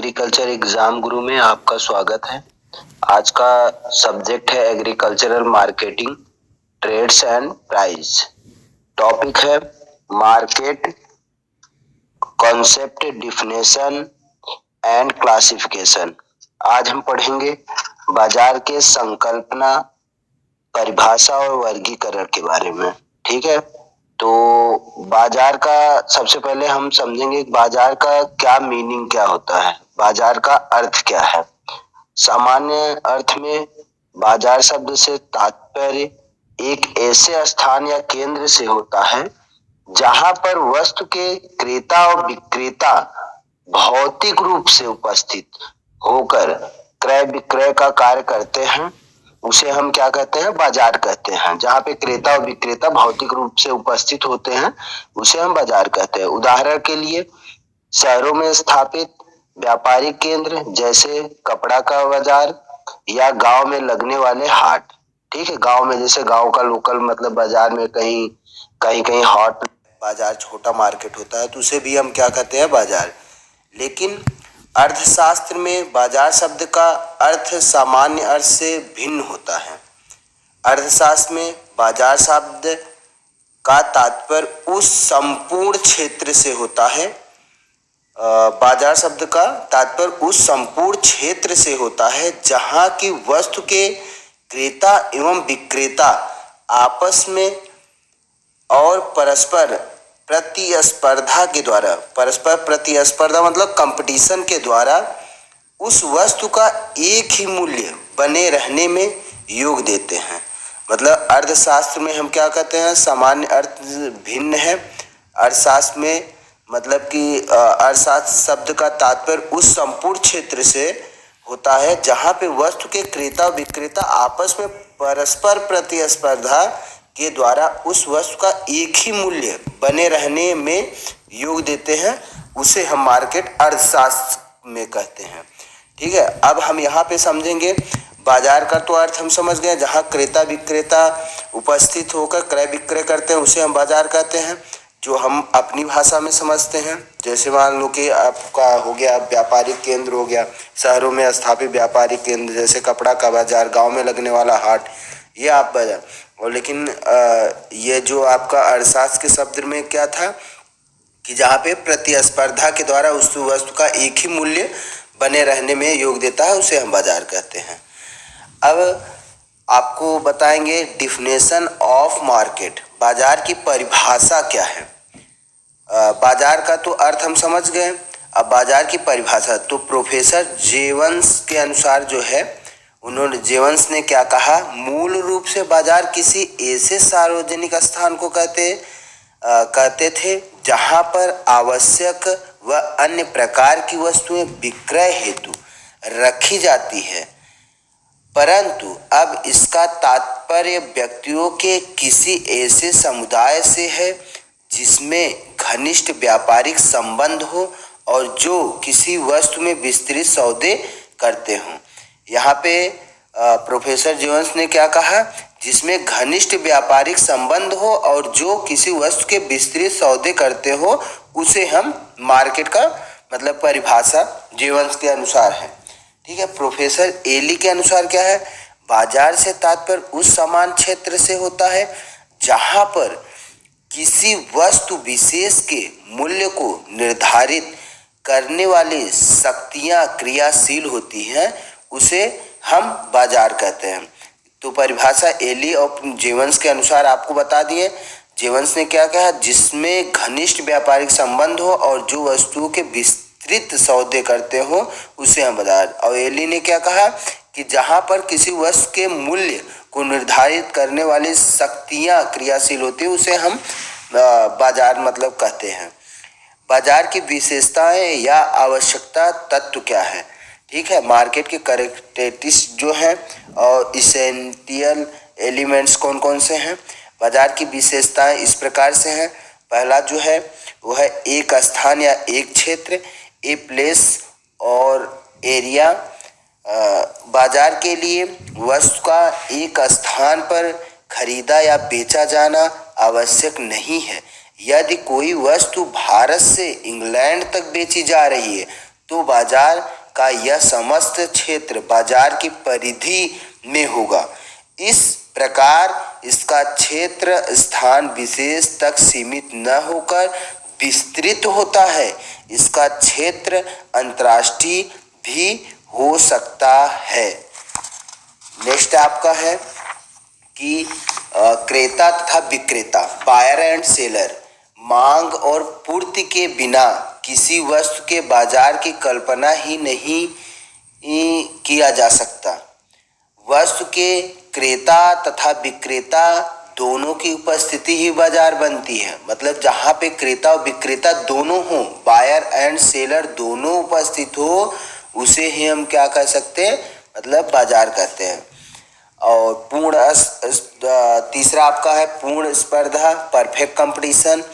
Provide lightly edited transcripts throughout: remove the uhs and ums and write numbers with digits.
Agriculture exam गुरु में आपका स्वागत है। आज का सब्जेक्ट है agricultural marketing, trades and price. Topic है market concept, definition and classification. आज हम पढ़ेंगे बाजार के संकल्पना, परिभाषा और वर्गीकरण के बारे में। ठीक है, तो बाजार का सबसे पहले हम समझेंगे बाजार का क्या मीनिंग, क्या होता है, बाजार का अर्थ क्या है। सामान्य अर्थ में बाजार शब्द से तात्पर्य एक ऐसे स्थान या केंद्र से होता है जहां पर वस्तु के क्रेता और विक्रेता भौतिक रूप से उपस्थित होकर क्रय विक्रय का कार्य करते हैं। उसे हम क्या कहते हैं? बाजार कहते हैं। जहाँ पे क्रेता और विक्रेता भौतिक रूप से उपस्थित होते हैं उसे हम बाजार कहते हैं। उदाहरण के लिए शहरों में स्थापित व्यापारिक केंद्र जैसे कपड़ा का बाजार या गांव में लगने वाले हाट। ठीक है, गांव में जैसे गांव का लोकल मतलब बाजार में कहीं कहीं हॉट बाजार, छोटा मार्केट होता है तो उसे भी हम क्या कहते हैं? बाजार। लेकिन अर्थशास्त्र में बाजार शब्द का अर्थ सामान्य अर्थ से भिन्न होता है। अर्थशास्त्र में बाजार शब्द का तात्पर्य उस संपूर्ण क्षेत्र से होता है। बाजार शब्द का तात्पर्य उस संपूर्ण क्षेत्र से होता है जहां की वस्तु के क्रेता एवं विक्रेता आपस में और परस्पर प्रतिस्पर्धा के द्वारा, परस्पर प्रतिस्पर्धा मतलब कंपटीशन के द्वारा उस वस्तु का एक ही मूल्य बने रहने में योग देते हैं। मतलब अर्थशास्त्र में हम क्या कहते हैं? सामान्य अर्थ भिन्न है। अर्थशास्त्र में मतलब कि अर्थशास्त्र शब्द का तात्पर्य उस संपूर्ण क्षेत्र से होता है जहाँ पे वस्तु के क्रेता विक्रेता आपस में परस्पर प्रतिस्पर्धा के द्वारा उस वस्तु का एक ही मूल्य बने रहने में योग देते हैं। उसे हम मार्केट अर्थशास्त्र में कहते हैं। ठीक है, अब हम यहाँ पे समझेंगे बाजार का तो अर्थ हम समझ गए, जहाँ क्रेता विक्रेता उपस्थित होकर क्रय विक्रय करते हैं उसे हम बाजार कहते हैं, जो हम अपनी भाषा में समझते हैं। जैसे मान लो कि आपका हो गया व्यापारिक केंद्र, हो गया शहरों में स्थापित व्यापारिक केंद्र जैसे कपड़ा का बाजार, गांव में लगने वाला हाट, ये आप बाजार। और लेकिन ये जो आपका अर्थशास्त्र के शब्द में क्या था कि जहाँ पे प्रतिस्पर्धा के द्वारा उस वस्तु का एक ही मूल्य बने रहने में योग देता है उसे हम बाजार कहते हैं। अब आपको बताएंगे डिफिनेशन ऑफ मार्केट, बाजार की परिभाषा क्या है। बाजार का तो अर्थ हम समझ गए, अब बाजार की परिभाषा तो प्रोफेसर जेवंस के अनुसार जो है, उन्होंने जेवंस ने क्या कहा, मूल रूप से बाजार किसी ऐसे सार्वजनिक स्थान को कहते थे जहां पर आवश्यक व अन्य प्रकार की वस्तुएं विक्रय हेतु रखी जाती है, परंतु अब इसका तात्पर्य व्यक्तियों के किसी ऐसे समुदाय से है जिसमें घनिष्ठ व्यापारिक संबंध हो और जो किसी वस्तु में विस्तृत सौदे करते हों। यहाँ पे प्रोफेसर जेवंस ने क्या कहा, जिसमें घनिष्ठ व्यापारिक संबंध हो और जो किसी वस्तु के विस्तृत सौदे करते हो उसे हम मार्केट का मतलब परिभाषा जेवंस के अनुसार है। ठीक है, प्रोफेसर एली के अनुसार क्या है, बाजार से तात्पर्य उस समान क्षेत्र से होता है जहां पर किसी वस्तु विशेष के मूल्य को निर्धारित करने वाली शक्तियां क्रियाशील होती हैं, उसे हम बाजार कहते हैं। तो परिभाषा एली और जेवंस के अनुसार आपको बता दिए। जेवंस ने क्या कहा, जिसमें घनिष्ठ व्यापारिक संबंध हो और जो वस्तुओं के विस्तृत सौदे करते हो उसे हम बाजार। और एली ने क्या कहा कि जहां पर किसी वस्तु के मूल्य को निर्धारित करने वाली शक्तियां क्रियाशील होती है उसे हम बाजार मतलब कहते हैं। बाजार की विशेषताएं या आवश्यकता तत्व क्या है। ठीक है, मार्केट के कैरेक्टरिस्टिक्स जो है और इसेंशियल एलिमेंट्स कौन कौन से हैं। बाजार की विशेषताएं इस प्रकार से हैं। पहला जो है वो है एक स्थान या एक क्षेत्र, ए प्लेस और एरिया। बाजार के लिए वस्तु का एक स्थान पर खरीदा या बेचा जाना आवश्यक नहीं है। यदि कोई वस्तु भारत से इंग्लैंड तक बेची जा रही है तो बाजार का यह समस्त क्षेत्र बाजार की परिधि में होगा। इस प्रकार इसका क्षेत्र स्थान विशेष तक सीमित न होकर विस्तृत होता है। इसका क्षेत्र अंतर्राष्ट्रीय भी हो सकता है। नेक्स्ट आपका है कि क्रेता तथा विक्रेता, बायर एंड सेलर, मांग और पूर्ति के बिना किसी वस्तु के बाजार की कल्पना ही नहीं किया जा सकता। वस्तु के क्रेता तथा विक्रेता दोनों की उपस्थिति ही बाजार बनती है। मतलब जहाँ पे क्रेता और विक्रेता दोनों हो, बायर एंड सेलर दोनों उपस्थित हो, उसे ही हम क्या कह सकते हैं, मतलब बाजार कहते हैं। और तीसरा आपका है पूर्ण स्पर्धा, परफेक्ट कंपटीशन।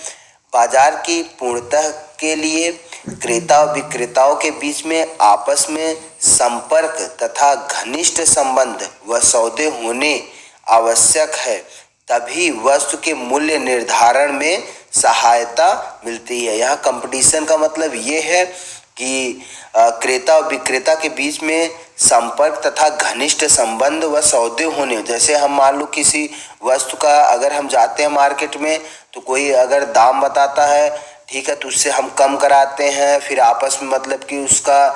बाजार की पूर्णता के लिए क्रेता और विक्रेताओं के बीच में आपस में संपर्क तथा घनिष्ठ संबंध व सौदे होने आवश्यक है, तभी वस्तु के मूल्य निर्धारण में सहायता मिलती है। यहाँ कंपटीशन का मतलब ये है कि क्रेता और विक्रेता के बीच में संपर्क तथा घनिष्ठ संबंध व सौदे होने। जैसे हम मान लो किसी वस्तु का अगर हम जाते हैं मार्केट में, तो कोई अगर दाम बताता है, ठीक है, तो उससे हम कम कराते हैं, फिर आपस में मतलब कि उसका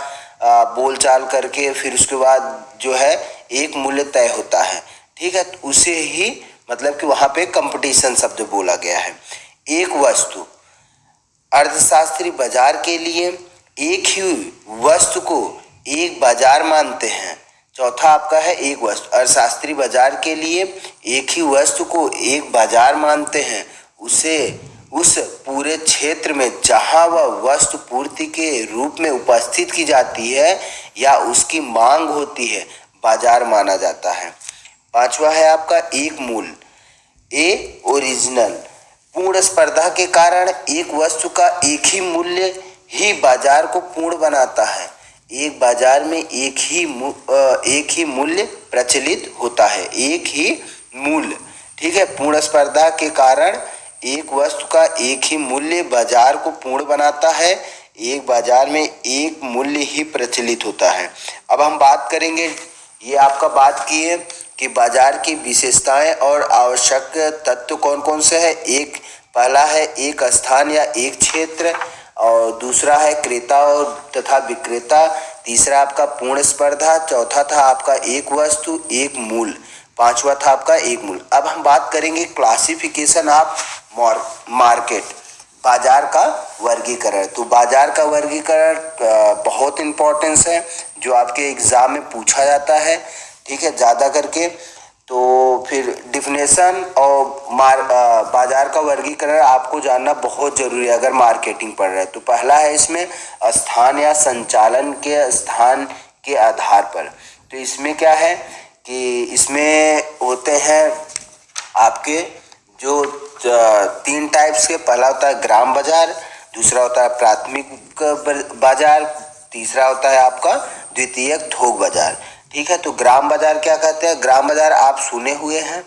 बोलचाल करके फिर उसके बाद जो है एक मूल्य तय होता है, ठीक है, तो उसे ही मतलब कि वहाँ पे कंपटीशन शब्द बोला गया है। एक वस्तु, अर्थशास्त्री बाजार के लिए एक ही वस्तु को एक बाजार मानते हैं। चौथा आपका है एक वस्तु, अर्थशास्त्री बाजार के लिए एक ही वस्तु को एक बाजार मानते हैं, उसे उस पूरे क्षेत्र में जहां वह वस्तु पूर्ति के रूप में उपस्थित की जाती है या उसकी मांग होती है, बाजार माना जाता है। पांचवा है आपका एक मूल, ए ओरिजिनल। पूर्ण स्पर्धा के कारण एक वस्तु का एक ही मूल्य ही बाजार को पूर्ण बनाता है। एक बाजार में एक ही मूल्य प्रचलित होता है, एक ही मूल्य, ठीक है। पूर्ण स्पर्धा के कारण एक वस्तु का एक ही मूल्य बाजार को पूर्ण बनाता है, एक बाजार में एक मूल्य ही प्रचलित होता है। अब हम बात करेंगे, ये आपका बात की है कि बाजार की विशेषताएं और आवश्यक तत्व कौन कौन से हैं। एक पहला है एक स्थान या एक क्षेत्र, और दूसरा है क्रेता और तथा विक्रेता, तीसरा आपका पूर्ण स्पर्धा, चौथा था आपका एक वस्तु एक मूल, पांचवा था आपका एक मूल। अब हम बात करेंगे क्लासिफिकेशन ऑफ मार्केट, बाजार का वर्गीकरण। तो बाजार का वर्गीकरण बहुत इम्पोर्टेंस है, जो आपके एग्जाम में पूछा जाता है, ठीक है, ज़्यादा करके। तो फिर डिफिनेशन और बाजार का वर्गीकरण आपको जानना बहुत ज़रूरी है अगर मार्केटिंग पढ़ रहे हैं। तो पहला है इसमें स्थान या संचालन के स्थान के आधार पर। तो इसमें क्या है कि इसमें होते हैं आपके जो तीन टाइप्स के, पहला होता है ग्राम बाजार, दूसरा होता है प्राथमिक बाजार, तीसरा होता है आपका द्वितीयक थोक बाजार, ठीक है। तो ग्राम बाजार क्या कहते हैं, ग्राम बाजार आप सुने हुए हैं,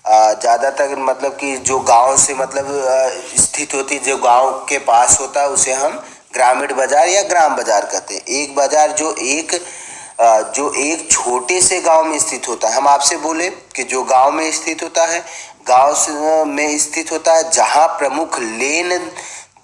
ज़्यादातर मतलब कि जो गांव से मतलब स्थित होती है, जो गांव के पास होता है, उसे हम ग्रामीण बाजार या ग्राम बाजार कहते हैं। एक बाजार जो एक छोटे से गांव में स्थित होता है। हम आपसे बोले कि जो गांव में स्थित होता है, गांव में स्थित होता है जहां प्रमुख लेन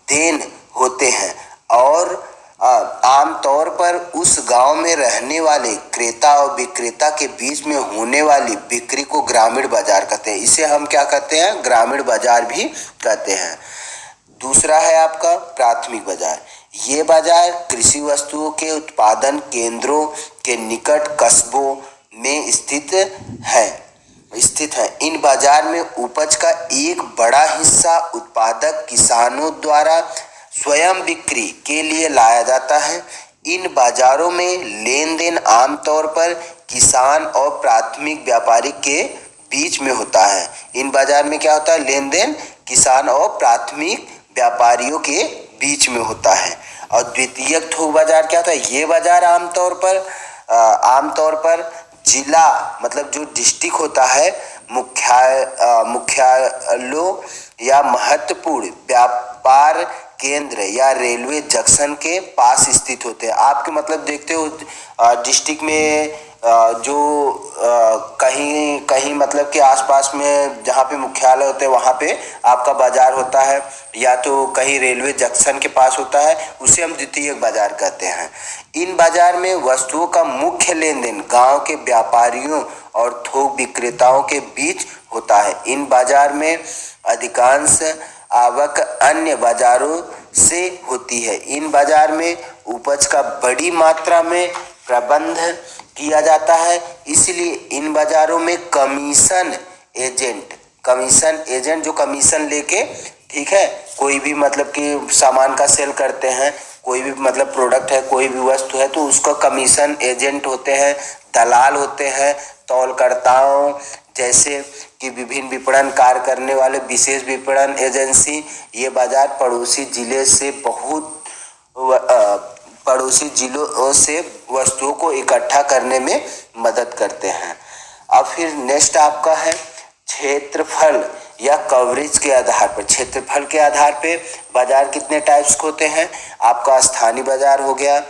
देन होते हैं, और आमतौर पर उस गांव में रहने वाले क्रेता और विक्रेता के बीच में होने वाली बिक्री को ग्रामीण बाजार कहते हैं। इसे हम क्या कहते हैं, ग्रामीण बाजार भी कहते हैं। दूसरा है आपका प्राथमिक बाजार। ये बाजार कृषि वस्तुओं के उत्पादन केंद्रों के निकट कस्बों में स्थित है। इन बाजार में उपज का एक बड़ा हिस्सा उत्पादक किसानों द्वारा स्वयं बिक्री के लिए लाया जाता है। इन बाजारों में लेन देन आमतौर पर किसान और प्राथमिक व्यापारी के बीच में होता है। इन बाजार में क्या होता है, लेन देन किसान और प्राथमिक व्यापारियों के बीच में होता है। और द्वितीयक थोक बाजार क्या होता है, ये बाजार आमतौर पर जिला मतलब जो डिस्ट्रिक्ट होता है, मुख्यालयों या महत्वपूर्ण व्यापार केंद्र या रेलवे जंक्शन के पास स्थित होते हैं। आपके मतलब देखते हो डिस्ट्रिक्ट में जो कहीं कहीं मतलब के आसपास में जहाँ पे मुख्यालय होते हैं वहाँ पे आपका बाजार होता है, या तो कहीं रेलवे जंक्शन के पास होता है, उसे हम द्वितीयक बाजार कहते हैं। इन बाजार में वस्तुओं का मुख्य लेन देन गांव के व्यापारियों और थोक विक्रेताओं के बीच होता है। इन बाजार में अधिकांश आवक अन्य बाजारों से होती है। इन बाजार में उपज का बड़ी मात्रा में प्रबंध किया जाता है, इसलिए इन बाजारों में कमीशन एजेंट जो कमीशन लेके, ठीक है, कोई भी मतलब कि सामान का सेल करते हैं, कोई भी मतलब प्रोडक्ट है, कोई भी वस्तु है, तो उसका कमीशन एजेंट होते हैं, दलाल होते हैं, तौलकर्ताओं जैसे कि विभिन्न विपणन कार्य करने वाले विशेष विपणन एजेंसी। ये बाजार पड़ोसी जिलों से वस्तुओं को इकट्ठा करने में मदद करते हैं। अब फिर नेक्स्ट आपका है क्षेत्रफल या कवरेज के आधार पर। क्षेत्रफल के आधार पे बाजार कितने टाइप्स के होते हैं? आपका स्थानीय बाजार हो गया,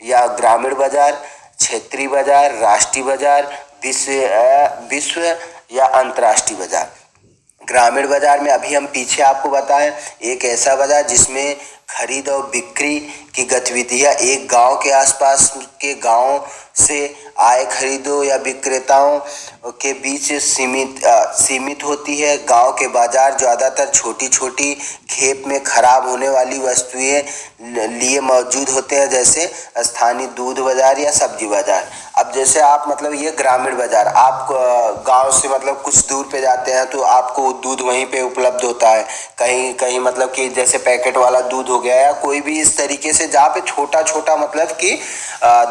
या ग्रामीण बाजार, क्षेत्रीय बाजार, राष्ट्रीय बाजार, विश्व या अंतर्राष्ट्रीय बाजार। ग्रामीण बाजार में अभी हम पीछे आपको बताएं, एक ऐसा बाजार जिसमें खरीद और बिक्री की गतिविधियां एक गांव के आसपास के गांव से आए खरीदो या विक्रेताओं के बीच सीमित होती है। गांव के बाजार ज़्यादातर छोटी छोटी खेप में खराब होने वाली वस्तुएं लिए मौजूद होते हैं, जैसे स्थानीय दूध बाजार या सब्जी बाजार। अब जैसे आप मतलब ये ग्रामीण बाजार, आप गांव से मतलब कुछ दूर पे जाते हैं तो आपको दूध वहीं पे उपलब्ध होता है। कहीं कहीं मतलब कि जैसे पैकेट वाला दूध हो गया, या कोई भी इस तरीके से जहाँ पे छोटा छोटा मतलब कि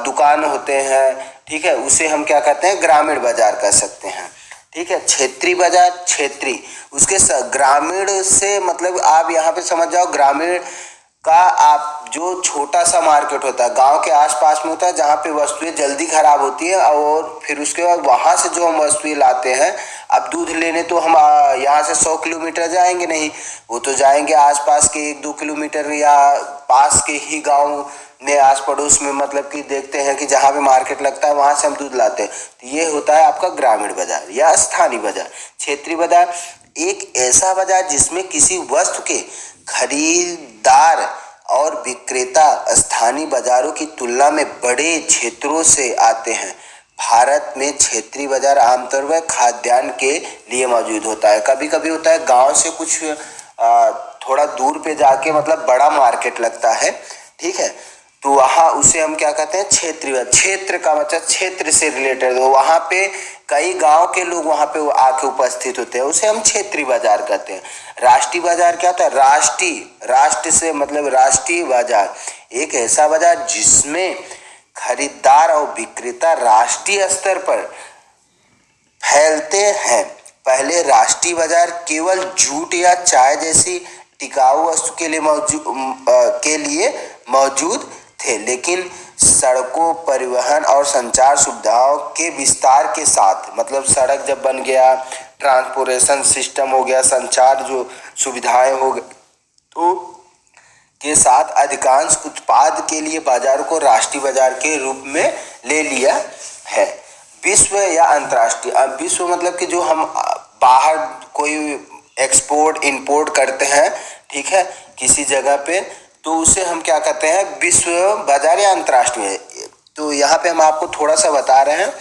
दुकान होते हैं, ठीक है, उसे हम क्या कहते हैं? ग्रामीण बाजार कह सकते हैं। ठीक है। क्षेत्रीय बाजार, क्षेत्रीय उसके ग्रामीण से मतलब आप यहाँ पे समझ जाओ, ग्रामीण का आप जो छोटा सा मार्केट होता है गांव के आसपास में होता है, जहाँ पे वस्तुएं जल्दी खराब होती है, और फिर उसके बाद वहाँ से जो हम वस्तुएं लाते हैं, अब दूध लेने तो हम यहाँ से 100 किलोमीटर जाएंगे नहीं, वो तो जाएंगे आसपास के 1-2 किलोमीटर या पास के ही गाँव में आस पड़ोस में, मतलब कि देखते हैं कि जहाँ भी मार्केट लगता है वहाँ से हम दूध लाते हैं। तो ये होता है आपका ग्रामीण बाजार या स्थानीय बाजार। क्षेत्रीय बाजार एक ऐसा बाजार जिसमें किसी वस्तु के खरीदार और विक्रेता स्थानीय बाजारों की तुलना में बड़े क्षेत्रों से आते हैं। भारत में क्षेत्रीय बाजार आमतौर पर खाद्यान्न के लिए मौजूद होता है। कभी कभी होता है गांव से कुछ थोड़ा दूर पे जाके मतलब बड़ा मार्केट लगता है, ठीक है, तो वहाँ उसे हम क्या कहते हैं? क्षेत्रीय। क्षेत्र का मतलब क्षेत्र से रिलेटेड हो, वहाँ पे कई गांव के लोग वहाँ पे आके उपस्थित होते हैं, उसे हम क्षेत्रीय बाजार कहते हैं। राष्ट्रीय बाजार क्या होता है? राष्ट्र से मतलब राष्ट्रीय बाजार एक ऐसा बाजार जिसमें खरीदार और विक्रेता राष्ट्रीय स्तर पर फैलते हैं। पहले राष्ट्रीय बाजार केवल जूट या चाय जैसी टिकाऊ वस्तु के लिए मौजूद थे, लेकिन सड़कों, परिवहन और संचार सुविधाओं के विस्तार के साथ, मतलब सड़क जब बन गया, ट्रांसपोर्टेशन सिस्टम हो गया, संचार जो सुविधाएं हो गई, तो के साथ अधिकांश उत्पाद के लिए बाजार को राष्ट्रीय बाजार के रूप में ले लिया है। विश्व या अंतर्राष्ट्रीय, अब विश्व मतलब कि जो हम बाहर कोई एक्सपोर्ट इंपोर्ट करते हैं, ठीक है, किसी जगह पे, तो उसे हम क्या कहते हैं? विश्व बाजार या अंतर्राष्ट्रीय। तो यहाँ पे हम आपको थोड़ा सा बता रहे हैं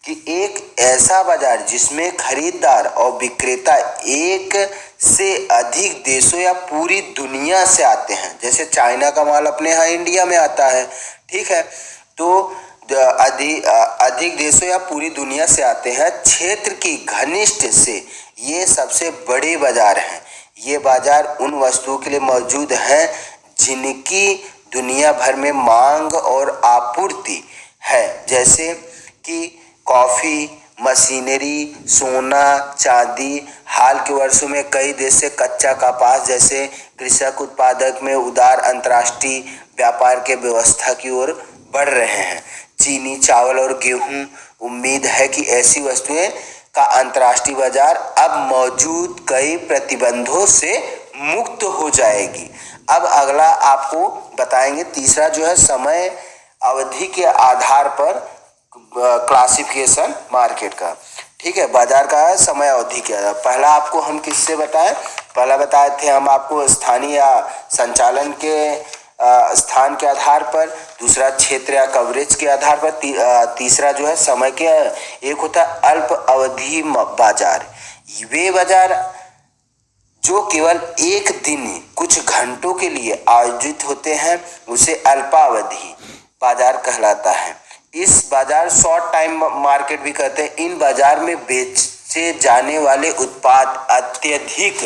कि एक ऐसा बाजार जिसमें खरीदार और विक्रेता एक से अधिक देशों या पूरी दुनिया से आते हैं। जैसे चाइना का माल अपने यहाँ इंडिया में आता है, ठीक है, तो अधिक देशों या पूरी दुनिया से आते हैं। क्षेत्र की घनिष्ठ से ये सबसे बड़े बाजार हैं। ये बाजार उन वस्तुओं के लिए मौजूद हैं जिनकी दुनिया भर में मांग और आपूर्ति है, जैसे कि कॉफ़ी, मशीनरी, सोना, चांदी। हाल के वर्षों में कई देश से कच्चा कपास जैसे कृषक उत्पादक में उदार अंतर्राष्ट्रीय व्यापार के व्यवस्था की ओर बढ़ रहे हैं। चीनी, चावल और गेहूं। उम्मीद है कि ऐसी वस्तुएं का अंतर्राष्ट्रीय बाजार अब मौजूद कई प्रतिबंधों से मुक्त हो जाएगी। अब अगला आपको बताएंगे तीसरा जो है समय अवधि के आधार पर क्लासिफिकेशन मार्केट का। ठीक है, बाजार का है समय अवधि के आधार। पहला आपको हम किससे बताएं, पहला बताए थे हम आपको स्थानीय या संचालन के स्थान के आधार पर, दूसरा क्षेत्र या कवरेज के आधार पर, तीसरा जो है समय के। एक होता है अल्प अवधि बाजार, वे बाजार जो केवल एक दिन कुछ घंटों के लिए आयोजित होते हैं उसे अल्पावधि बाजार कहलाता है। इस बाजार शॉर्ट टाइम मार्केट भी कहते हैं। इन बाजार में बेचे जाने वाले उत्पाद अत्यधिक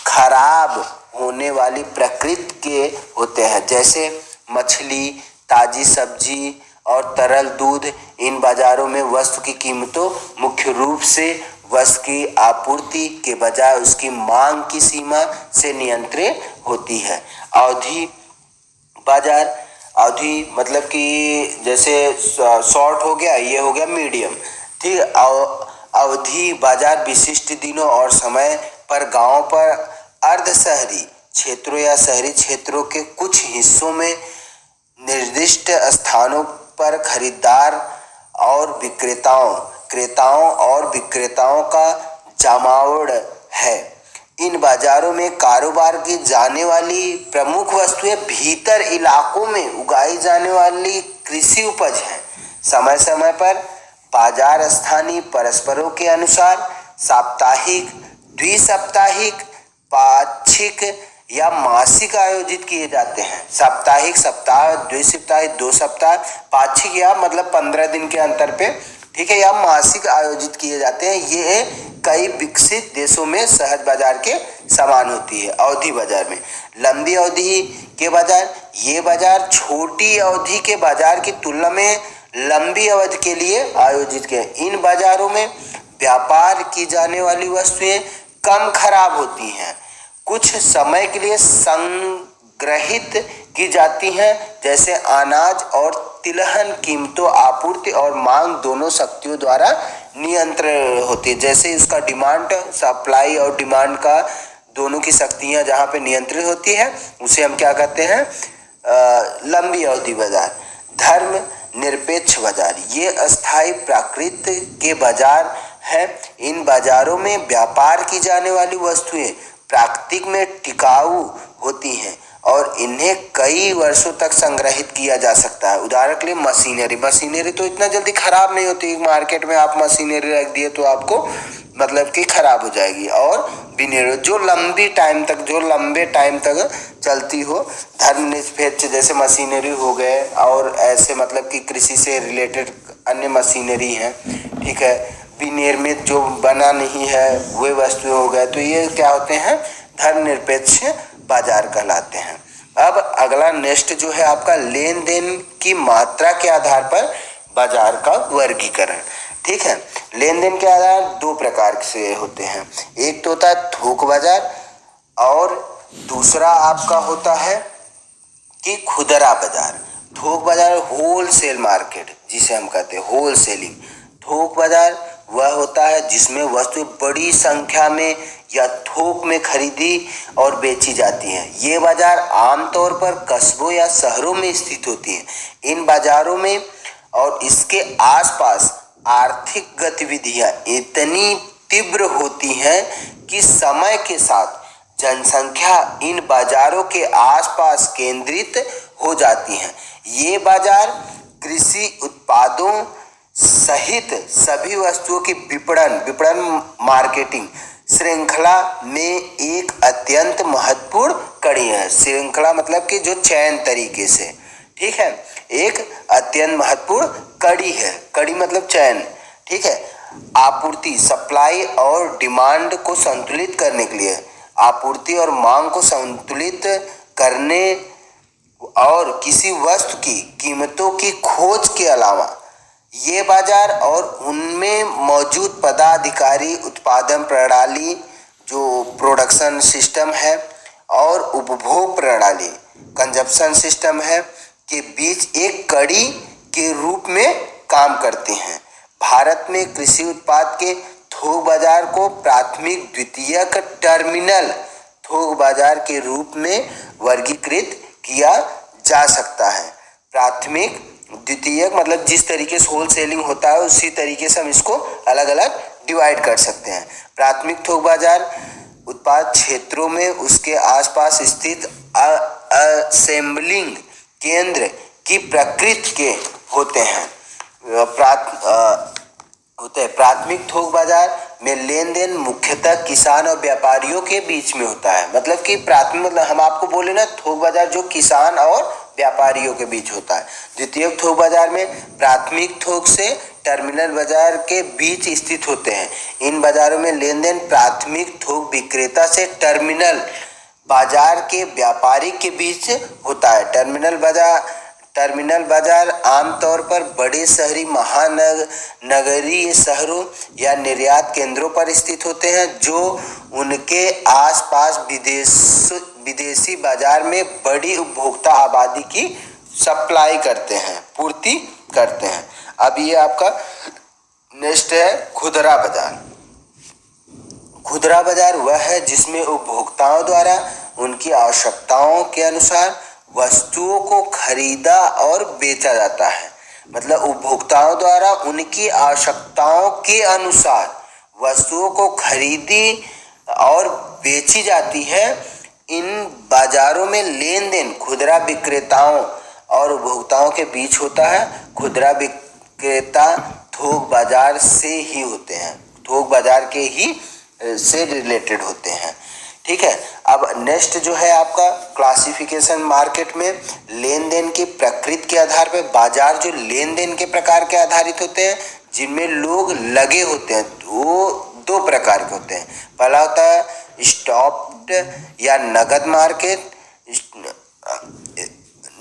खराब होने वाली प्रकृति के होते हैं, जैसे मछली, ताजी सब्जी और तरल दूध। इन बाजारों में वस्तु की कीमतों मुख्य रूप से वस्तु की आपूर्ति के बजाय उसकी मांग की सीमा से नियंत्रित होती है। अवधि बाजार, अवधि मतलब कि जैसे शॉर्ट हो गया, ये हो गया मीडियम। ठीक, अवधि बाजार विशिष्ट दिनों और समय पर गांवों पर, अर्ध शहरी क्षेत्रों या शहरी क्षेत्रों के कुछ हिस्सों में निर्दिष्ट स्थानों पर खरीदार और क्रेताओं और विक्रेताओं का जमावड़ है। इन बाजारों में कारोबार की जाने वाली प्रमुख वस्तुएं भीतर इलाकों में उगाई जाने वाली कृषि उपज है। समय समय पर बाजार स्थानीय परस्परों के अनुसार साप्ताहिक, द्विसाप्ताहिक, पाक्षिक या मासिक आयोजित किए जाते हैं। साप्ताहिक, सप्ताह, द्विसाप्ताहिक, 2 सप्ताह, पाक्षिक या मतलब 15 दिन के अंतर पे, ठीक है, या मासिक आयोजित किए जाते हैं। ये कई विकसित देशों में सहज बाजार के समान होती है। अवधि बाजार में लंबी अवधि के बाजार, ये बाजार छोटी अवधि के बाजार की तुलना में लंबी अवधि के लिए आयोजित किए। इन बाजारों में व्यापार की जाने वाली वस्तुएं कम खराब होती हैं, कुछ समय के लिए संग्रहित की जाती हैं, जैसे अनाज और तिलहन। कीमतों, आपूर्ति और मांग दोनों शक्तियों द्वारा नियंत्रण होती है। जैसे इसका डिमांड, सप्लाई और डिमांड का दोनों की शक्तियां जहाँ पे नियंत्रित होती है उसे हम क्या कहते हैं, लंबी अवधि बाजार। धर्म निरपेक्ष बाजार, ये अस्थायी प्राकृत के बाजार है। इन बाजारों में व्यापार की जाने वाली वस्तुएं प्राकृतिक में टिकाऊ होती हैं और इन्हें कई वर्षों तक संग्रहित किया जा सकता है। उदाहरण के लिए मशीनरी तो इतना जल्दी खराब नहीं होती। मार्केट में आप मशीनरी रख दिए तो आपको मतलब कि खराब हो जाएगी। और विनिर्माण जो लंबे टाइम तक चलती हो। धर्मनिरपेक्ष जैसे मशीनरी हो गए और ऐसे मतलब कि कृषि से रिलेटेड अन्य मशीनरी हैं, ठीक है, विनिर्मित जो बना नहीं है वे वस्तुएं हो गए, तो ये क्या होते हैं, धर्मनिरपेक्ष बाजार कहलाते हैं। अब अगला नेक्स्ट जो है आपका लेन देन की मात्रा के आधार पर बाजार का वर्गीकरण। ठीक है, लेन देन के आधार 2 प्रकार से होते हैं। एक तो होता है थोक बाजार और दूसरा आपका होता है कि खुदरा बाजार। थोक बाजार होलसेल मार्केट जिसे हम कहते हैं होलसेलिंग। थोक बाजार वह होता है जिसमें वस्तु बड़ी संख्या में या थोक में खरीदी और बेची जाती हैं। ये बाजार आमतौर पर कस्बों या शहरों में स्थित होती हैं। इन बाजारों में और इसके आसपास आर्थिक गतिविधियां इतनी तीव्र होती हैं कि समय के साथ जनसंख्या इन बाजारों के आसपास केंद्रित हो जाती है। ये बाजार कृषि उत्पादों सहित सभी वस्तुओं की विपणन मार्केटिंग श्रृंखला में एक अत्यंत महत्वपूर्ण कड़ी है। श्रृंखला मतलब कि जो चैन तरीके से, ठीक है, एक अत्यंत महत्वपूर्ण कड़ी है। कड़ी मतलब चैन, ठीक है। आपूर्ति, सप्लाई और डिमांड को संतुलित करने के लिए, आपूर्ति और मांग को संतुलित करने और किसी वस्तु की कीमतों की खोज के अलावा ये बाजार और उनमें मौजूद पदाधिकारी, उत्पादन प्रणाली जो प्रोडक्शन सिस्टम है और उपभोग प्रणाली कंजप्शन सिस्टम है के बीच एक कड़ी के रूप में काम करते हैं। भारत में कृषि उत्पाद के थोक बाजार को प्राथमिक, द्वितीयक, टर्मिनल थोक बाजार के रूप में वर्गीकृत किया जा सकता है। प्राथमिक, द्वितीयक, मतलब जिस तरीके से होल सेलिंग होता है उसी तरीके से हम इसको अलग अलग डिवाइड कर सकते हैं। प्राथमिक थोक बाजार उत्पाद क्षेत्रों में उसके आसपास स्थित असेंबलिंग केंद्र की प्रकृति के होते हैं। प्राथमिक थोक बाजार में लेन देन मुख्यतः किसान और व्यापारियों के बीच में होता है। मतलब कि प्राथमिक, मतलब हम आपको बोले ना, थोक बाजार जो किसान और व्यापारियों के बीच होता है। द्वितीयक थोक बाजार में प्राथमिक थोक से टर्मिनल बाजार के बीच स्थित होते हैं। इन बाजारों में लेन देन प्राथमिक थोक विक्रेता से टर्मिनल बाजार के व्यापारी के बीच होता है। टर्मिनल बाजार आमतौर पर बड़े शहरी महानगरीय शहरों या निर्यात केंद्रों पर स्थित होते हैं, जो उनके आसपास विदेशी बाजार में बड़ी उपभोक्ता आबादी की सप्लाई करते हैं, पूर्ति करते हैं। अब ये आपका नेक्स्ट है खुदरा बाजार। खुदरा बाजार वह है जिसमें उपभोक्ताओं द्वारा उनकी आवश्यकताओं के अनुसार वस्तुओं को खरीदा और बेचा जाता है। मतलब उपभोक्ताओं द्वारा उनकी आवश्यकताओं के अनुसार वस्तुओं को खरीदी और बेची जाती है। इन बाजारों में लेन देन खुदरा विक्रेताओं और उपभोक्ताओं के बीच होता है। खुदरा विक्रेता थोक बाजार से ही होते हैं, थोक बाजार के ही से रिलेटेड होते हैं। ठीक है। अब नेक्स्ट जो है आपका क्लासिफिकेशन मार्केट में लेन देन की प्रकृति के आधार पर बाजार जो लेन देन के प्रकार के आधारित होते हैं, जिनमें लोग लगे होते हैं, वो दो प्रकार के होते हैं। पहला होता है स्टॉप्ड या नगद मार्केट।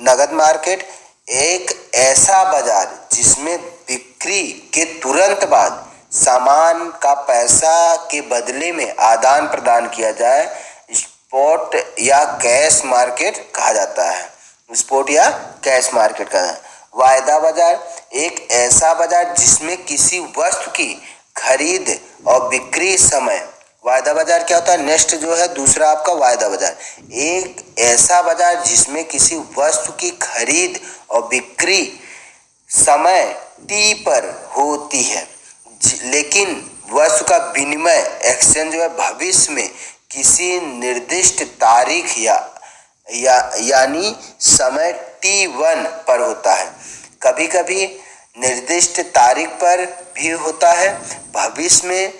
नगद मार्केट एक ऐसा बाजार जिसमें बिक्री के तुरंत बाद सामान का पैसा के बदले में आदान प्रदान किया जाए, स्पॉट या कैश मार्केट कहा जाता है। स्पॉट या कैश मार्केट का वायदा बाजार एक ऐसा बाजार जिसमें किसी वस्तु की खरीद और बिक्री समय। वायदा बाजार क्या होता है? नेक्स्ट जो है दूसरा आपका वायदा बाजार, एक ऐसा बाजार जिसमें किसी वस्तु की खरीद और बिक्री समय टी पर होती है, लेकिन वस्तु का विनिमय एक्सचेंज जो है भविष्य में किसी निर्दिष्ट तारीख यानी समय T1 पर होता है। कभी कभी निर्दिष्ट तारीख पर भी होता है। भविष्य में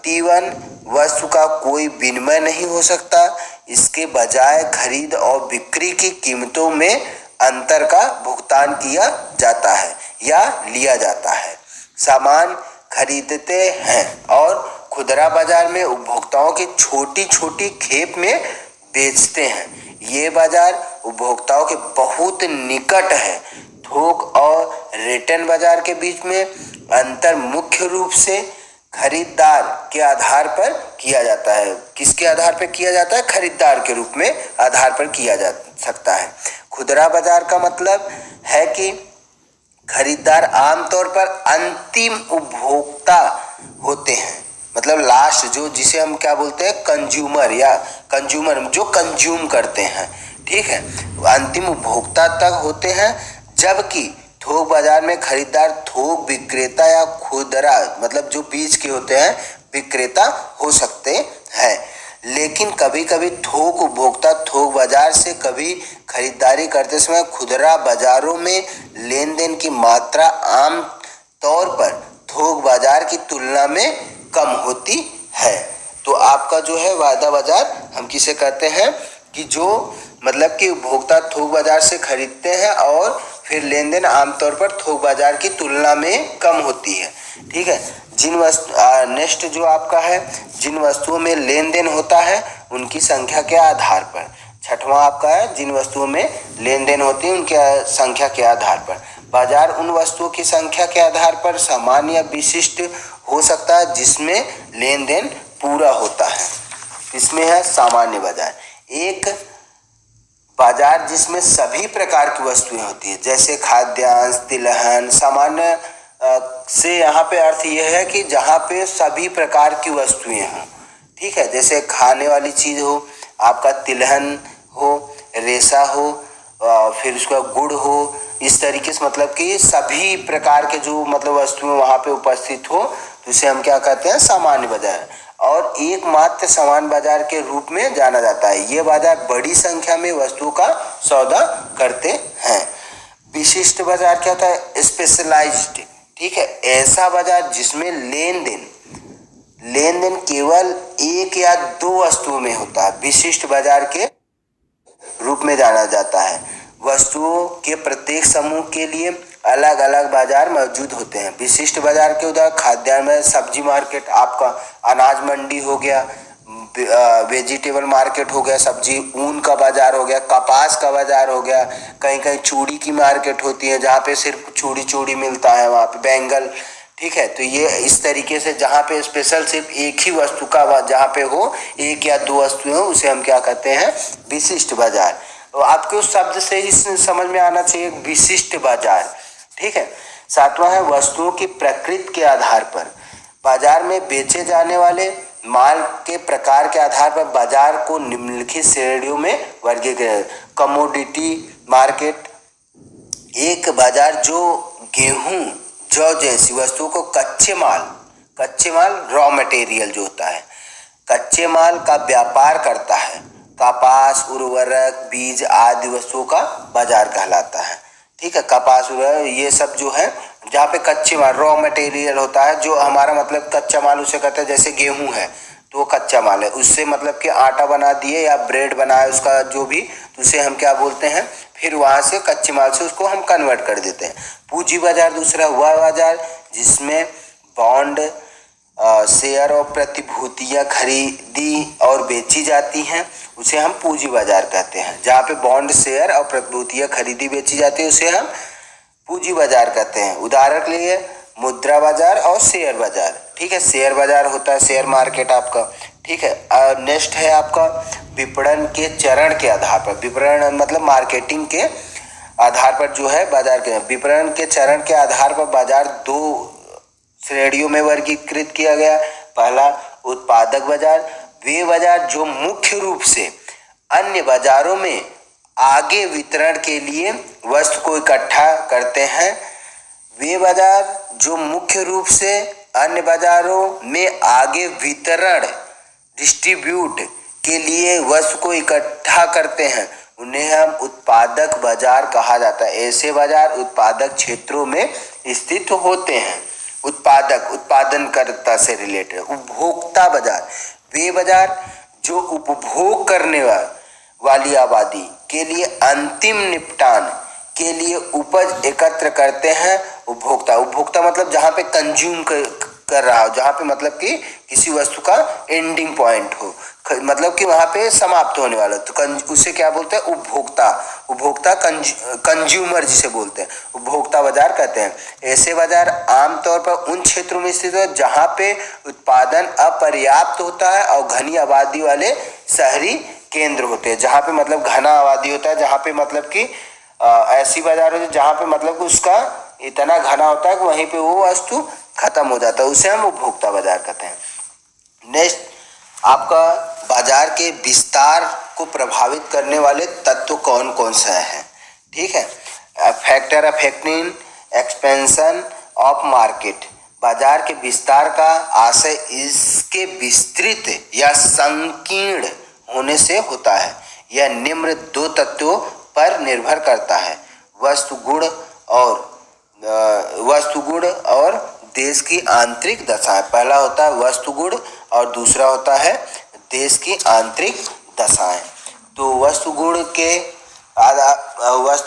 T1 वस्तु का कोई विनिमय नहीं हो सकता। इसके बजाय खरीद और बिक्री की कीमतों में अंतर का भुगतान किया जाता है या लिया जाता है। सामान खरीदते हैं और खुदरा बाजार में उपभोक्ताओं की छोटी छोटी खेप में बेचते हैं। ये बाजार उपभोक्ताओं के बहुत निकट है। थोक और रिटेल बाजार के बीच में अंतर मुख्य रूप से खरीदार के आधार पर किया जाता है। किसके आधार पर किया जाता है? खरीदार के रूप में आधार पर किया जा सकता है। खुदरा बाजार का मतलब है कि खरीदार आमतौर पर अंतिम उपभोक्ता होते हैं। मतलब लास्ट जो, जिसे हम क्या बोलते हैं, कंज्यूमर या कंज्यूमर जो कंज्यूम करते हैं। ठीक है, अंतिम उपभोक्ता तक होते हैं। जबकि थोक बाजार में खरीदार थोक विक्रेता या खुदरा, मतलब जो बीच के होते हैं, विक्रेता हो सकते हैं। लेकिन कभी कभी थोक उपभोक्ता थोक बाजार से कभी खरीदारी करते समय खुदरा बाजारों में लेन देन की मात्रा आम तौर पर थोक बाजार की तुलना में कम होती है। तो आपका जो है वायदा बाजार हम किसे कहते हैं कि जो मतलब कि उपभोक्ता थोक बाजार से खरीदते हैं और फिर लेन देन आमतौर पर थोक बाजार की तुलना में कम होती है। ठीक है। नेक्स्ट जो आपका है, जिन वस्तुओं में लेन देन होता है उनकी संख्या के आधार पर। छठवां आपका है जिन वस्तुओं में लेन देन होती है उनकी संख्या के आधार पर। बाजार उन वस्तुओं की संख्या के आधार पर सामान्य या विशिष्ट हो सकता है जिसमें लेन देन पूरा होता है। इसमें है सामान्य बाजार, एक बाजार जिसमें सभी प्रकार की वस्तुएं होती है, जैसे खाद्यान्न, तिलहन। सामान्य से यहाँ पे अर्थ यह है कि जहाँ पे सभी प्रकार की वस्तुएं हों। ठीक है, जैसे खाने वाली चीज हो, आपका तिलहन हो, रेशा हो, फिर उसका गुड़ हो, इस तरीके से मतलब कि सभी प्रकार के जो मतलब वस्तुएं वहां पे उपस्थित हो तो इसे हम क्या कहते हैं, सामान्य बाजार। और एकमात्र सामान्य बाजार के रूप में जाना जाता है। ये बाजार बड़ी संख्या में वस्तुओं का सौदा करते हैं। विशिष्ट बाजार क्या होता है, स्पेशलाइज्ड, ठीक है, ऐसा बाजार जिसमें लेन देन केवल एक या दो वस्तुओं में होता है, विशिष्ट बाजार के रूप में जाना जाता है। वस्तुओं के प्रत्येक समूह के लिए अलग अलग बाजार मौजूद होते हैं। विशिष्ट बाजार के उदाहरण खाद्यान्न में सब्जी मार्केट, आपका अनाज मंडी हो गया, वेजिटेबल मार्केट हो गया, सब्जी, ऊन का बाजार हो गया, कपास का बाजार हो गया, कहीं कहीं चूड़ी की मार्केट होती है जहाँ पे सिर्फ चूड़ी मिलता है, वहाँ पे बैंगल, ठीक है। तो ये इस तरीके से जहाँ पे स्पेशल सिर्फ एक ही वस्तु का जहाँ पे हो, एक या दो वस्तुएं हो, उसे हम क्या कहते हैं, विशिष्ट बाजार। तो आपके उस शब्द से ही समझ में आना चाहिए विशिष्ट बाजार, ठीक है। सातवां है वस्तुओं की प्रकृति के आधार पर बाजार में बेचे जाने वाले माल के प्रकार के आधार पर बाजार को निम्नलिखित श्रेणियों में वर्गीकृत। कमोडिटी मार्केट, एक बाजार जो गेहूं, जौ जैसी वस्तुओं को कच्चे माल रॉ मटेरियल जो होता है, कच्चे माल का व्यापार करता है। कपास, उर्वरक, बीज आदि वस्तुओं का बाजार कहलाता है, ठीक है। कपास, उर्वरक, ये सब जो है जहाँ पे कच्चे माल रॉ मटेरियल होता है, जो हमारा मतलब कच्चा माल उसे कहते हैं। जैसे गेहूं है तो वो कच्चा माल है, उससे मतलब कि आटा बना दिए या ब्रेड बनाए उसका जो भी, तो उसे हम क्या बोलते हैं, फिर वहाँ से कच्चे माल से उसको हम कन्वर्ट कर देते हैं। पूंजी बाजार दूसरा हुआ बाजार जिसमें बॉन्ड, शेयर और प्रतिभूतियां खरीदी और बेची जाती हैं, उसे हम पूंजी बाजार कहते हैं। जहाँ पे बॉन्ड, शेयर और प्रतिभूतियां खरीदी बेची जाती है उसे हम पूंजी बाजार कहते हैं। उदाहरण के लिए मुद्रा बाजार और शेयर बाजार, ठीक है। शेयर बाजार होता है शेयर मार्केट आपका, ठीक है। नेक्स्ट है आपका विपणन के चरण के आधार पर, विपणन मतलब मार्केटिंग के आधार पर जो है बाजार के, विपणन के चरण के आधार पर बाजार दो श्रेणियों में वर्गीकृत किया गया। पहला उत्पादक बाजार, वे बाजार जो मुख्य रूप से अन्य बाजारों में आगे वितरण के लिए वस्तु को इकट्ठा करते हैं। वे बाजार जो मुख्य रूप से अन्य बाजारों में आगे वितरण, डिस्ट्रीब्यूट के लिए वस्तु को इकट्ठा करते हैं, उन्हें हम उत्पादक बाजार कहा जाता है। ऐसे बाजार उत्पादक क्षेत्रों में स्थित होते हैं। उत्पादनकर्ता से रिलेटेड। उपभोक्ता बाजार, वे बाजार जो उपभोग करने वाली आबादी के लिए अंतिम निपटान के लिए उपज एकत्र करते हैं। उपभोक्ता मतलब जहाँ पे कंज्यूम कर रहा हो, जहाँ पे मतलब कि किसी वस्तु का एंडिंग पॉइंट हो, मतलब कि वहाँ पे समाप्त होने वाला, तो उसे क्या बोलते हैं, उपभोक्ता कंज्यूमर जिसे बोलते हैं, उपभोक्ता बाजार कहते हैं। ऐसे बाजार आमतौर पर उन क्षेत्रों में स्थित है जहाँ पे उत्पादन अपर्याप्त होता है और घनी आबादी वाले शहरी केंद्र होते हैं। जहाँ पे मतलब घना आबादी होता है, जहाँ पे मतलब कि ऐसी बाजार होती है जहाँ पे मतलब कि उसका इतना घना होता है कि वहीं पे वो वस्तु खत्म हो जाता है, उसे हम उपभोक्ता बाजार कहते हैं। नेक्स्ट आपका बाजार के विस्तार को प्रभावित करने वाले तत्व कौन कौन से हैं, ठीक है। Factor affecting expansion of market, बाजार के विस्तार का आशय इसके विस्तृत या संकीर्ण होने से होता है। यह निम्न दो तत्वों पर निर्भर करता है, वस्तु गुण और देश की आंतरिक दशा। पहला होता है वस्तु गुण और दूसरा होता है देश की आंतरिक दशाएं। तो वस्तु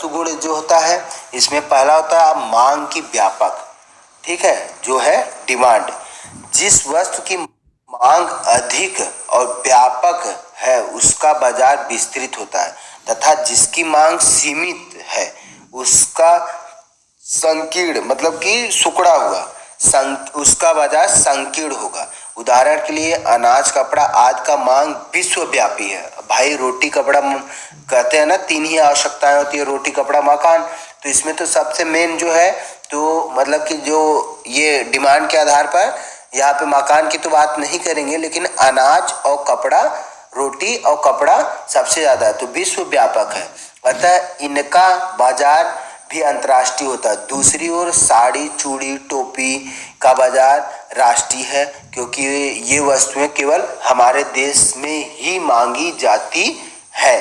गुण जो होता है इसमें पहला होता है मांग की व्यापक, ठीक है, जो है डिमांड। जिस वस्तु की मांग अधिक और व्यापक है उसका बाजार विस्तृत होता है, तथा जिसकी मांग सीमित है उसका संकीर्ण मतलब कि सिकुड़ा हुआ उसका बाजार संकीर्ण होगा। उदाहरण के लिए अनाज, कपड़ा आदि का मांग विश्वव्यापी है। भाई रोटी कपड़ा कहते हैं ना, तीन ही आवश्यकताएं होती है, रोटी कपड़ा मकान। तो इसमें तो सबसे मेन जो है तो मतलब कि जो ये डिमांड के आधार पर यहाँ पे मकान की तो बात नहीं करेंगे, लेकिन अनाज और कपड़ा, रोटी और कपड़ा सबसे ज़्यादा है, तो विश्व व्यापक है, अतः इनका बाजार भी अंतर्राष्ट्रीय होता है। दूसरी ओर साड़ी, चूड़ी, टोपी का बाजार राष्ट्रीय है, क्योंकि ये वस्तुएं केवल हमारे देश में ही मांगी जाती है।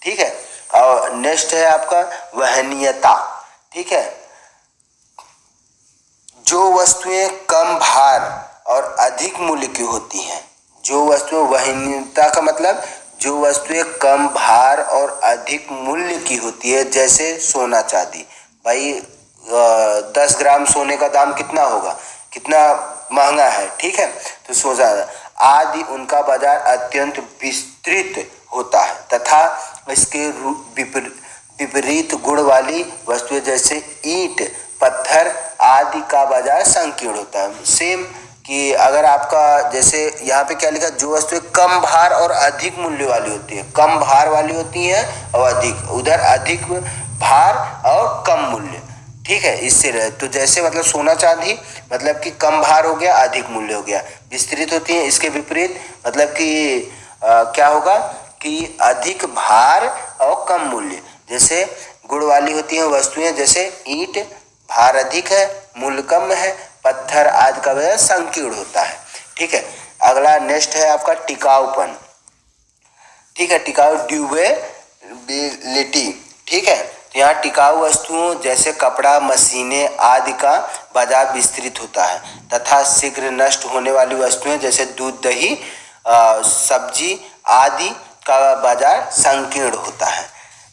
ठीक है, और नेक्स्ट है आपका वहनीयता। ठीक है, जो वस्तुएं कम भार और अधिक मूल्य की होती हैं, जो वस्तुएं, वहनीयता का मतलब जो वस्तुएं कम भार और अधिक मूल्य की होती है, जैसे सोना चांदी। भाई 10 ग्राम सोने का दाम कितना होगा, कितना महंगा है। ठीक है, तो सोचा आदि उनका बाजार अत्यंत विस्तृत होता है, तथा इसके विपरीत गुण वाली वस्तुएं जैसे ईंट, पत्थर आदि का बाजार संकीर्ण होता है। सेम कि अगर आपका जैसे यहाँ पे क्या लिखा, जो वस्तुएं कम भार और अधिक मूल्य वाली होती है, कम भार वाली होती है और अधिक, उधर अधिक भार और कम मूल्य। ठीक है, इससे रहे तो जैसे मतलब सोना चांदी मतलब कि कम भार हो गया, अधिक मूल्य हो गया। विस्तृत होती है, इसके विपरीत मतलब कि क्या होगा कि अधिक भार और कम मूल्य। जैसे गुण वाली होती हैं वस्तुएं जैसे ईंट, भार अधिक है, मूल्य कम है, पत्थर आदि का वजह संकीर्ण होता है। ठीक है, अगला नेक्स्ट है आपका टिकाऊपन। ठीक है, टिकाऊ, ड्यूरेबिलिटी। ठीक है, तो यहाँ टिकाऊ वस्तुओं जैसे कपड़ा, मशीनें आदि का बाजार विस्तृत होता है, तथा शीघ्र नष्ट होने वाली वस्तुएं जैसे दूध, दही, सब्जी आदि का बाजार संकीर्ण होता है।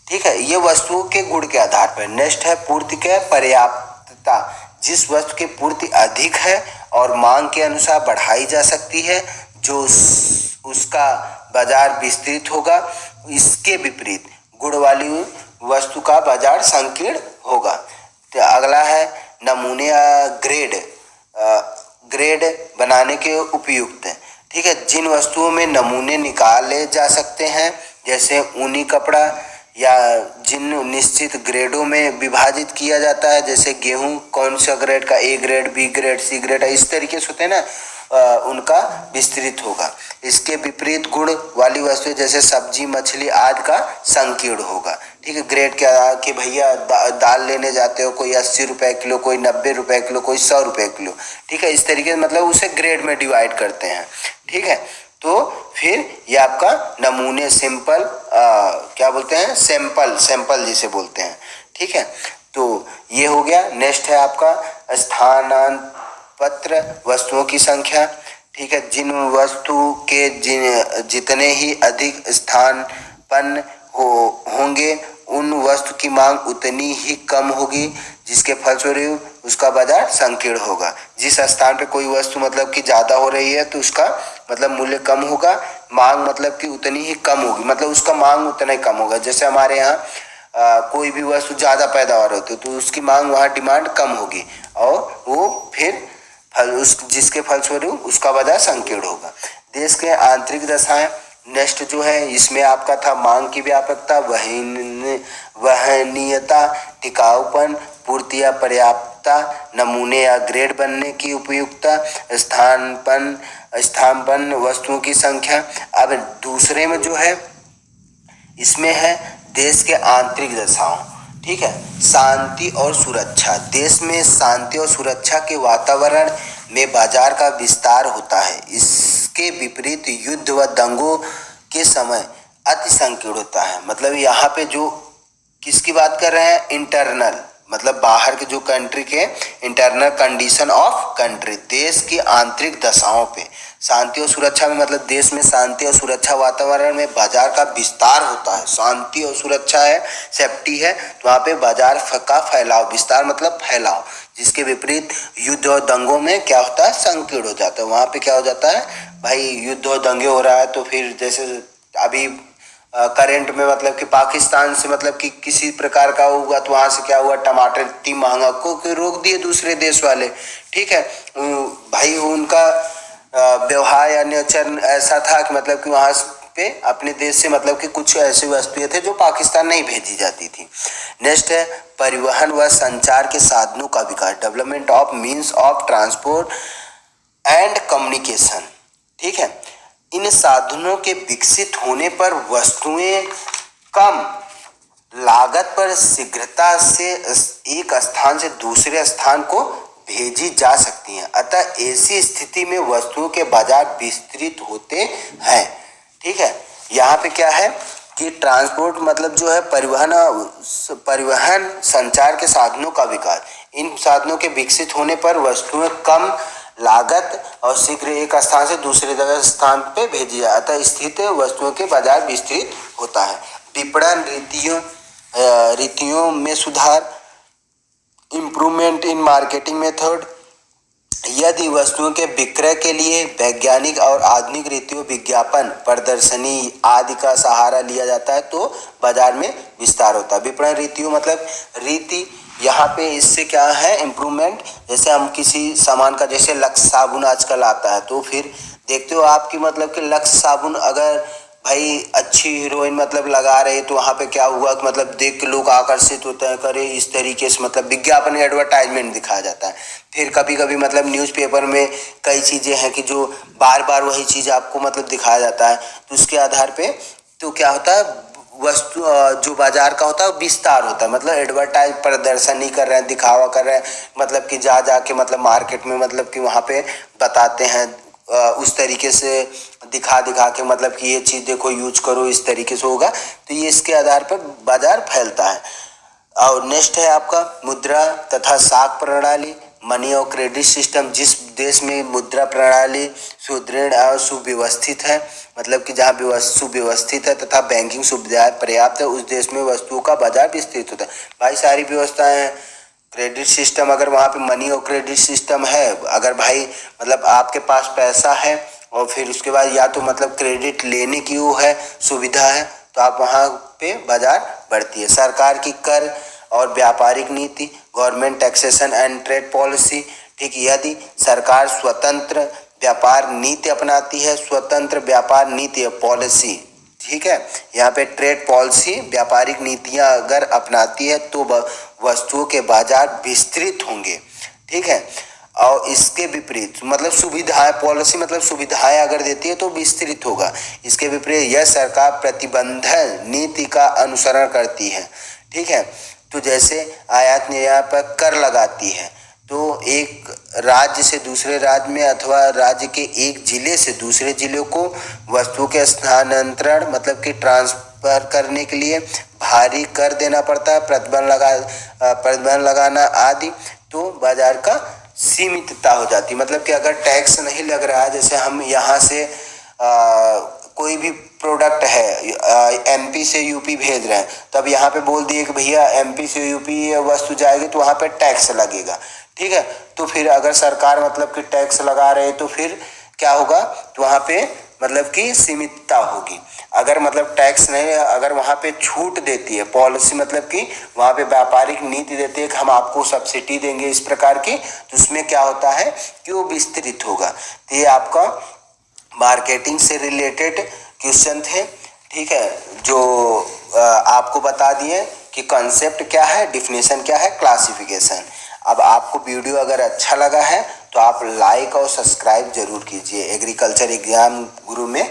ठीक है, ये वस्तुओं के गुण के आधार पर। नेक्स्ट है पूर्ति के पर्याप्तता। जिस वस्तु की पूर्ति अधिक है और मांग के अनुसार बढ़ाई जा सकती है, जो उसका बाजार विस्तृत होगा। इसके विपरीत गुण वाली वस्तु का बाजार संकीर्ण होगा। तो अगला है नमूने या ग्रेड। ग्रेड बनाने के उपयुक्त। ठीक है, जिन वस्तुओं में नमूने निकाले जा सकते हैं, जैसे ऊनी कपड़ा, या जिन निश्चित ग्रेडों में विभाजित किया जाता है, जैसे गेहूं कौन सा ग्रेड का, A grade, B grade, C grade, इस तरीके से होते हैं ना, उनका विस्तृत होगा। इसके विपरीत गुण वाली वस्तुएं जैसे सब्जी, मछली आदि का संकीर्ण होगा। ठीक है, ग्रेड क्या कि भैया दाल लेने जाते हो, कोई 80 रुपये किलो, कोई 90 रुपये किलो, कोई 100 रुपये किलो। ठीक है, इस तरीके से मतलब उसे ग्रेड में डिवाइड करते हैं। ठीक है, तो फिर ये आपका नमूने, सिंपल, क्या बोलते हैं, सैंपल जिसे बोलते हैं। ठीक है, तो ये हो गया। नेक्स्ट है आपका स्थानांतरित वस्तुओं की संख्या। ठीक है, जिन वस्तु के जितने ही अधिक स्थानापन्न होंगे, उन वस्तु की मांग उतनी ही कम होगी, जिसके फलस्वरूप उसका बाजार संकीर्ण होगा। जिस स्थान पे कोई वस्तु मतलब कि ज़्यादा हो रही है, तो उसका मतलब मूल्य कम होगा, मांग मतलब कि उतनी ही कम होगी, मतलब उसका मांग उतना ही कम होगा। जैसे हमारे यहाँ कोई भी वस्तु ज़्यादा पैदावार होती है, तो उसकी मांग, वहाँ डिमांड कम होगी, और वो फिर जिसके फलस्वरूप उसका बाजार संकीर्ण होगा। देश के आंतरिक दशाएं। नेक्स्ट जो है इसमें आपका था मांग की व्यापकता, वहनीयता, टिकाऊपन, पूर्ति या पर्याप्तता, नमूने या ग्रेड बनने की उपयुक्तता, स्थानापन्न वस्तुओं की संख्या। अब दूसरे में जो है इसमें है देश के आंतरिक दशाओं। ठीक है, शांति और सुरक्षा। देश में शांति और सुरक्षा के वातावरण में बाजार का विस्तार होता है। इसके विपरीत युद्ध व दंगों के समय अति संकीर्ण होता है। मतलब यहाँ पे जो किसकी बात कर रहे हैं, इंटरनल, मतलब बाहर के जो कंट्री के इंटरनल कंडीशन ऑफ कंट्री, देश की आंतरिक दशाओं पे। शांति और सुरक्षा में मतलब देश में शांति और सुरक्षा वातावरण में बाजार का विस्तार होता है। शांति और सुरक्षा है, सेफ्टी है, तो वहाँ पे बाजार का फैलाव, विस्तार मतलब फैलाव। जिसके विपरीत युद्ध और दंगों में क्या होता है, संकीर्ण हो जाता है। वहाँ पे क्या हो जाता है भाई, युद्ध और दंगे हो रहा है, तो फिर जैसे अभी करंट में मतलब कि पाकिस्तान से मतलब कि किसी प्रकार का हुआ, तो वहाँ से क्या हुआ, टमाटर इतनी महंगा को रोक दिए दूसरे देश वाले। ठीक है, भाई उनका व्यवहार या नेचर ऐसा था कि मतलब कि वहाँ पे अपने देश से मतलब कि कुछ ऐसी वस्तुएं थे जो पाकिस्तान नहीं भेजी जाती थी। नेक्स्ट है परिवहन व संचार के साधनों का विकास, development of means of transport and communication. ठीक है, इन साधनों के विकसित होने पर वस्तुएं कम लागत पर शीघ्रता से एक स्थान से दूसरे स्थान को भेजी जा सकती हैं। अतः ऐसी स्थिति में वस्तुओं के बाजार विस्तृत होते हैं। ठीक है, यहाँ पे क्या है कि ट्रांसपोर्ट मतलब जो है परिवहन संचार के साधनों का विकास। इन साधनों के विकसित होने पर वस्तुएं कम लागत और शीघ्र एक स्थान से दूसरे जगह स्थान पे भेजी जाए, अतः स्थित वस्तुओं के बाजार विस्तृत होता है। विपणन रीतियों में सुधार, इम्प्रूवमेंट इन मार्केटिंग मेथड। यदि वस्तुओं के विक्रय के लिए वैज्ञानिक और आधुनिक रीतियों, विज्ञापन, प्रदर्शनी आदि का सहारा लिया जाता है तो बाजार में विस्तार होता है। विपणन रीतियों मतलब रीति, यहाँ पे इससे क्या है इम्प्रूवमेंट। जैसे हम किसी सामान का, जैसे लक्स साबुन आजकल आता है, तो फिर देखते हो आपकी मतलब कि लक्स साबुन अगर भाई अच्छी हीरोइन मतलब लगा रहे तो वहाँ पे क्या हुआ कि मतलब देख के लोग आकर्षित होते हैं, करे इस तरीके से मतलब विज्ञापन एडवर्टाइजमेंट दिखाया जाता है। फिर कभी कभी मतलब न्यूज़पेपर में कई चीज़ें हैं कि जो बार बार वही चीज़ आपको मतलब दिखाया जाता है, तो उसके आधार पे तो क्या होता है वस्तु जो बाजार का होता है विस्तार होता है। मतलब एडवर्टाइज प्रदर्शनी कर रहे हैं, दिखावा कर रहे हैं, मतलब कि जा के मतलब मार्केट में मतलब कि वहाँ पे बताते हैं उस तरीके से दिखा के मतलब कि ये चीज़ देखो यूज करो, इस तरीके से होगा, तो ये इसके आधार पर बाजार फैलता है। और नेक्स्ट है आपका मुद्रा तथा साख प्रणाली, मनी और क्रेडिट सिस्टम। जिस देश में मुद्रा प्रणाली सुदृढ़ और सुव्यवस्थित है, मतलब कि जहाँ सुव्यवस्थित है तथा बैंकिंग सुविधाएं पर्याप्त है, उस देश में वस्तुओं का बाजार विस्तृत होता है। भाई सारी व्यवस्थाएं, क्रेडिट सिस्टम, अगर वहाँ पे मनी और क्रेडिट सिस्टम है, अगर भाई मतलब आपके पास पैसा है और फिर उसके बाद या तो मतलब क्रेडिट लेने की वो है सुविधा है, तो आप वहाँ पे बाजार बढ़ती है। सरकार की कर और व्यापारिक नीति, government taxation and trade policy. ठीक, यदि सरकार स्वतंत्र व्यापार नीति अपनाती है, स्वतंत्र व्यापार नीति पॉलिसी, ठीक है, यहाँ पे ट्रेड पॉलिसी व्यापारिक नीतियाँ अगर अपनाती है तो वस्तुओं के बाजार विस्तृत होंगे। ठीक है, और इसके विपरीत मतलब सुविधाएं, पॉलिसी मतलब सुविधाएं अगर देती है तो विस्तृत होगा। इसके विपरीत यह सरकार प्रतिबंधन नीति का अनुसरण करती है। ठीक है, तो जैसे आयात निर्यात पर कर लगाती है, तो एक राज्य से दूसरे राज्य में अथवा राज्य के एक जिले से दूसरे जिले को वस्तु के स्थानांतरण मतलब कि ट्रांसफर करने के लिए भारी कर देना पड़ता है, प्रतिबंध लगाना आदि, तो बाजार का सीमितता हो जाती। मतलब कि अगर टैक्स नहीं लग रहा है, जैसे हम यहाँ से कोई भी प्रोडक्ट है एमपी से यूपी भेज रहे हैं, तब यहाँ पे बोल दिए कि भैया एमपी से यूपी वस्तु जाएगी तो वहाँ पे टैक्स लगेगा। ठीक है, तो फिर अगर सरकार मतलब कि टैक्स लगा रहे तो फिर क्या होगा, तो वहाँ पे मतलब कि सीमितता होगी। अगर मतलब टैक्स नहीं, अगर वहाँ पे छूट देती है पॉलिसी, मतलब कि वहाँ पे व्यापारिक नीति देती है कि हम आपको सब्सिडी देंगे इस प्रकार की, तो उसमें क्या होता है कि वो विस्तृत होगा। तो ये आपका मार्केटिंग से रिलेटेड क्वेश्चन थे। ठीक है, जो आपको बता दिए कि कॉन्सेप्ट क्या है, डिफिनेशन क्या है, क्लासिफिकेशन। अब आपको वीडियो अगर अच्छा लगा है तो आप लाइक और सब्सक्राइब जरूर कीजिए। एग्रीकल्चर एग्जाम गुरु में